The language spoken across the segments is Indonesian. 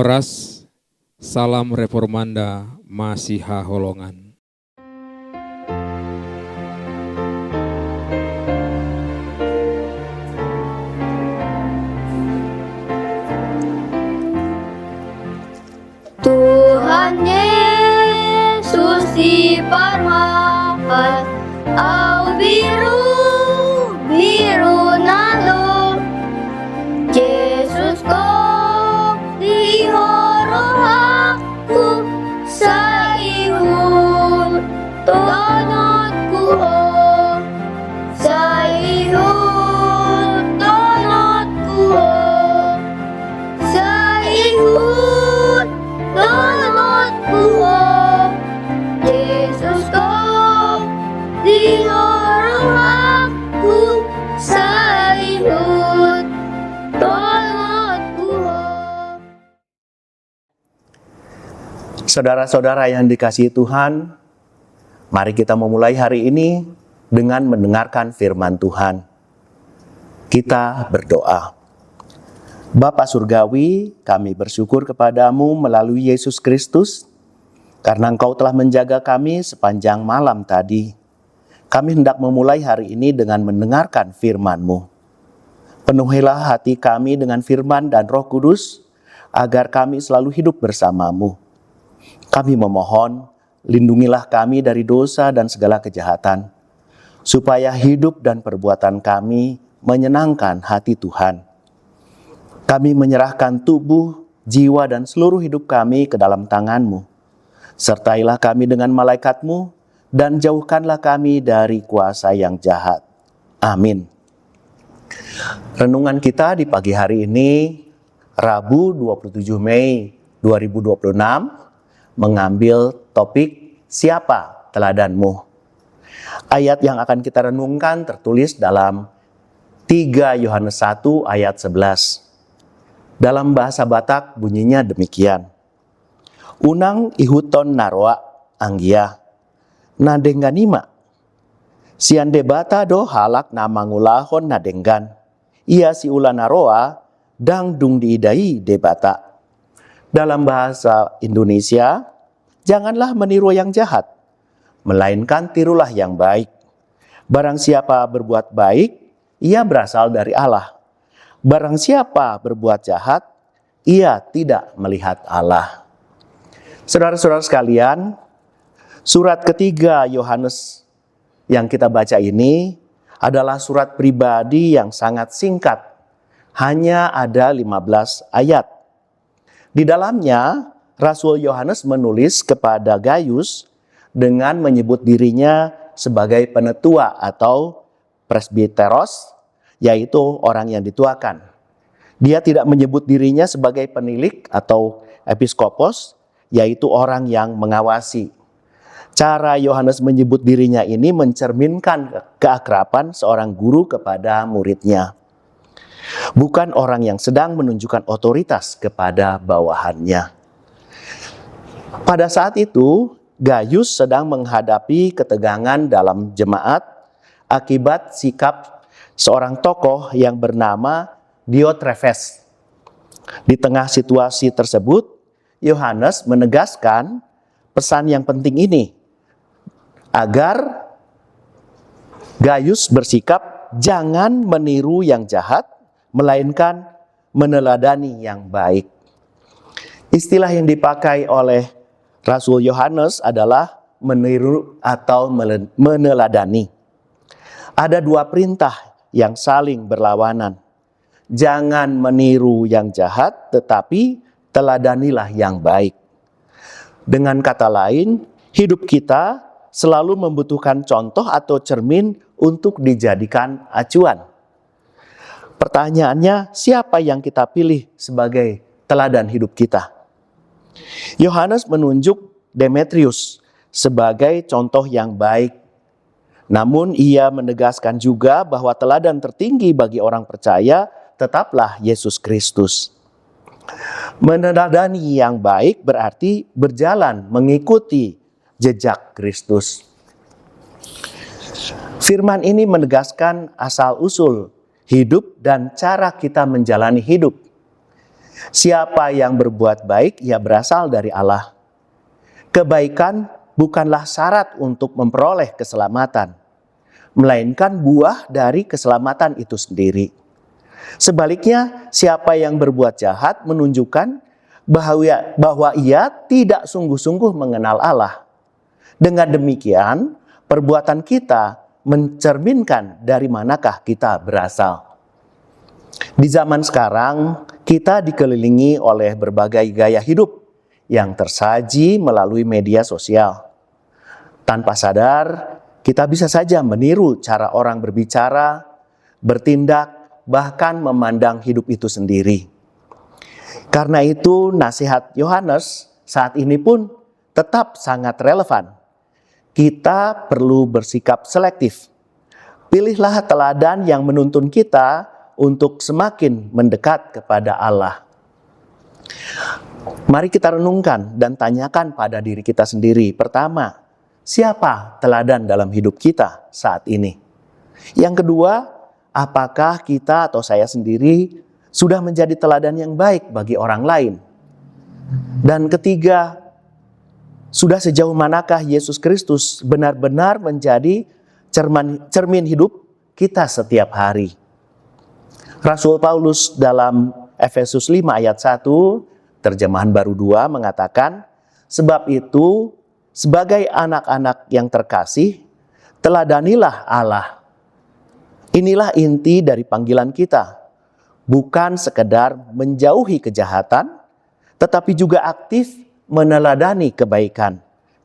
Horas, salam reformanda Masiha Holongan. Tuhan Yesus si parmahat, au biru biru nalo, Yesus ko dihorohaku sa ihon, tonot ko sa ihon, tonot ko sa ihon, tonot ko Yesus ko dihorohaku sa ihon, tonot ko. Saudara-saudara yang dikasihi Tuhan, mari kita memulai hari ini dengan mendengarkan firman Tuhan. Kita berdoa. Bapa Surgawi, kami bersyukur kepadamu melalui Yesus Kristus, karena Engkau telah menjaga kami sepanjang malam tadi. Kami hendak memulai hari ini dengan mendengarkan firman-Mu. Penuhilah hati kami dengan firman dan Roh Kudus, agar kami selalu hidup bersama-Mu. Kami memohon, lindungilah kami dari dosa dan segala kejahatan, supaya hidup dan perbuatan kami menyenangkan hati Tuhan. Kami menyerahkan tubuh, jiwa, dan seluruh hidup kami ke dalam tangan-Mu. Sertailah kami dengan malaikat-Mu, dan jauhkanlah kami dari kuasa yang jahat. Amin. Renungan kita di pagi hari ini, Rabu 27 Mei 2026, mengambil topik siapa teladanmu. Ayat yang akan kita renungkan tertulis dalam 3 Yohanes 1 ayat 11. Dalam bahasa Batak bunyinya demikian. Unang ihuton naroa anggia, nadengganima. Sian debata do halak na mangulahon nadenggan. Ia si ula naroa dang dung diidai debata. Dalam bahasa Indonesia, janganlah meniru yang jahat, melainkan tirulah yang baik. Barang siapa berbuat baik, ia berasal dari Allah. Barang siapa berbuat jahat, ia tidak melihat Allah. Saudara-saudara sekalian, surat ketiga Yohanes yang kita baca ini adalah surat pribadi yang sangat singkat. Hanya ada 15 ayat. Di dalamnya, Rasul Yohanes menulis kepada Gaius dengan menyebut dirinya sebagai penetua atau presbiteros, yaitu orang yang dituakan. Dia tidak menyebut dirinya sebagai penilik atau episkopos, yaitu orang yang mengawasi. Cara Yohanes menyebut dirinya ini mencerminkan keakraban seorang guru kepada muridnya. Bukan orang yang sedang menunjukkan otoritas kepada bawahannya. Pada saat itu, Gaius sedang menghadapi ketegangan dalam jemaat akibat sikap seorang tokoh yang bernama Diotrefes. Di tengah situasi tersebut, Yohanes menegaskan pesan yang penting ini, agar Gaius bersikap jangan meniru yang jahat, melainkan meneladani yang baik. Istilah yang dipakai oleh Rasul Yohanes adalah meniru atau meneladani. Ada dua perintah yang saling berlawanan. Jangan meniru yang jahat, tetapi teladanilah yang baik. Dengan kata lain, hidup kita selalu membutuhkan contoh atau cermin untuk dijadikan acuan. Pertanyaannya, siapa yang kita pilih sebagai teladan hidup kita? Yohanes menunjuk Demetrius sebagai contoh yang baik. Namun ia menegaskan juga bahwa teladan tertinggi bagi orang percaya tetaplah Yesus Kristus. Meneladani yang baik berarti berjalan mengikuti jejak Kristus. Firman ini menegaskan asal-usul hidup dan cara kita menjalani hidup. Siapa yang berbuat baik, ia berasal dari Allah. Kebaikan bukanlah syarat untuk memperoleh keselamatan, melainkan buah dari keselamatan itu sendiri. Sebaliknya, siapa yang berbuat jahat menunjukkan bahwa ia tidak sungguh-sungguh mengenal Allah. Dengan demikian, perbuatan kita mencerminkan dari manakah kita berasal. Di zaman sekarang, kita dikelilingi oleh berbagai gaya hidup yang tersaji melalui media sosial. Tanpa sadar, kita bisa saja meniru cara orang berbicara, bertindak, bahkan memandang hidup itu sendiri. Karena itu, nasihat Yohanes saat ini pun tetap sangat relevan. Kita perlu bersikap selektif. Pilihlah teladan yang menuntun kita untuk semakin mendekat kepada Allah. Mari kita renungkan dan tanyakan pada diri kita sendiri. Pertama, siapa teladan dalam hidup kita saat ini? Yang kedua, apakah kita atau saya sendiri sudah menjadi teladan yang baik bagi orang lain? Dan ketiga, sudah sejauh manakah Yesus Kristus benar-benar menjadi cermin hidup kita setiap hari? Rasul Paulus dalam Efesus 5 ayat 1, terjemahan baru 2 mengatakan, sebab itu sebagai anak-anak yang terkasih, teladanilah Allah. Inilah inti dari panggilan kita, bukan sekedar menjauhi kejahatan, tetapi juga aktif meneladani kebaikan,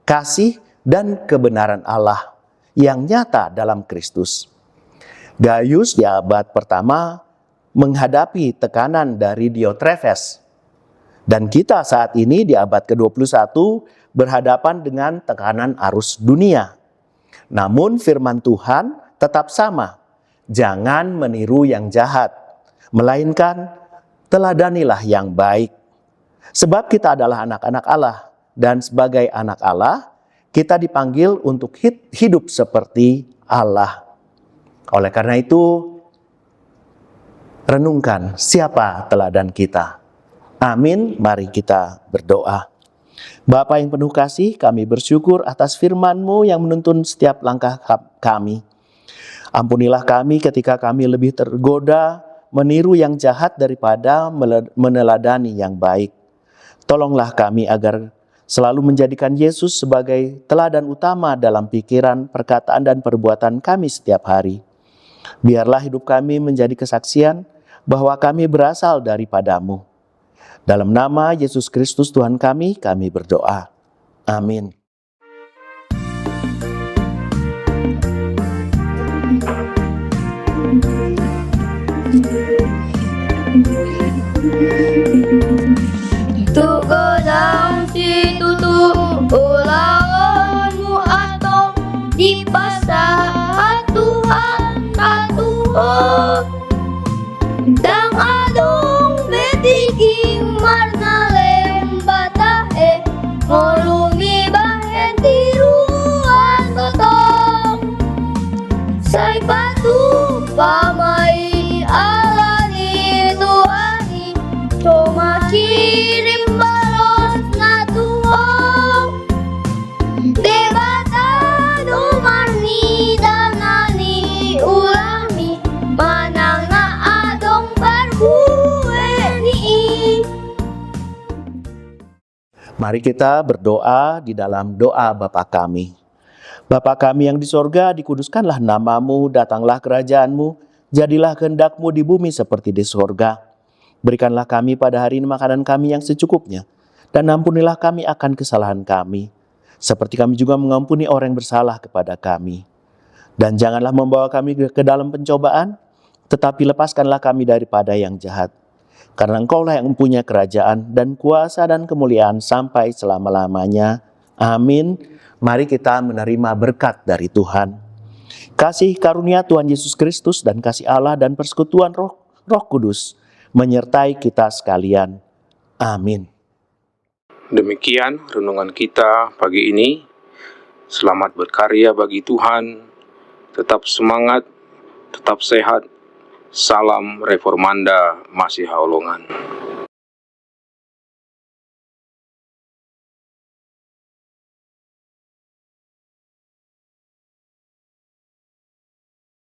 kasih, dan kebenaran Allah yang nyata dalam Kristus. Gaius di abad pertama menghadapi tekanan dari Diotrephes, dan kita saat ini di abad ke-21 berhadapan dengan tekanan arus dunia. Namun firman Tuhan tetap sama, jangan meniru yang jahat, melainkan teladanilah yang baik. Sebab kita adalah anak-anak Allah, dan sebagai anak Allah, kita dipanggil untuk hidup seperti Allah. Oleh karena itu, renungkan siapa teladan kita. Amin, mari kita berdoa. Bapa yang penuh kasih, kami bersyukur atas firman-Mu yang menuntun setiap langkah kami. Ampunilah kami ketika kami lebih tergoda meniru yang jahat daripada meneladani yang baik. Tolonglah kami agar selalu menjadikan Yesus sebagai teladan utama dalam pikiran, perkataan, dan perbuatan kami setiap hari. Biarlah hidup kami menjadi kesaksian bahwa kami berasal daripada-Mu. Dalam nama Yesus Kristus Tuhan kami berdoa. Amin. Tugodang situtu ulawanmu atau di pasah Tuhan Tuhan dang adong betiki marna lembatahe ngolungi bahen tiruan totong say patu pamai alani tuani cuma kirim balos na tuong debata dumarni danani ulami manang na adong barbueni. Mari kita berdoa di dalam doa Bapa kami. Bapa kami yang di sorga, dikuduskanlah nama-Mu, datanglah kerajaan-Mu, jadilah kehendak-Mu di bumi seperti di sorga. Berikanlah kami pada hari ini makanan kami yang secukupnya, dan ampunilah kami akan kesalahan kami, seperti kami juga mengampuni orang yang bersalah kepada kami. Dan janganlah membawa kami ke dalam pencobaan, tetapi lepaskanlah kami daripada yang jahat. Karena Engkaulah yang mempunyai kerajaan dan kuasa dan kemuliaan sampai selama-lamanya. Amin. Mari kita menerima berkat dari Tuhan. Kasih karunia Tuhan Yesus Kristus dan kasih Allah dan persekutuan Roh Kudus menyertai kita sekalian. Amin. Demikian renungan kita pagi ini. Selamat berkarya bagi Tuhan. Tetap semangat, tetap sehat. Salam Reformanda Masiha Holongan.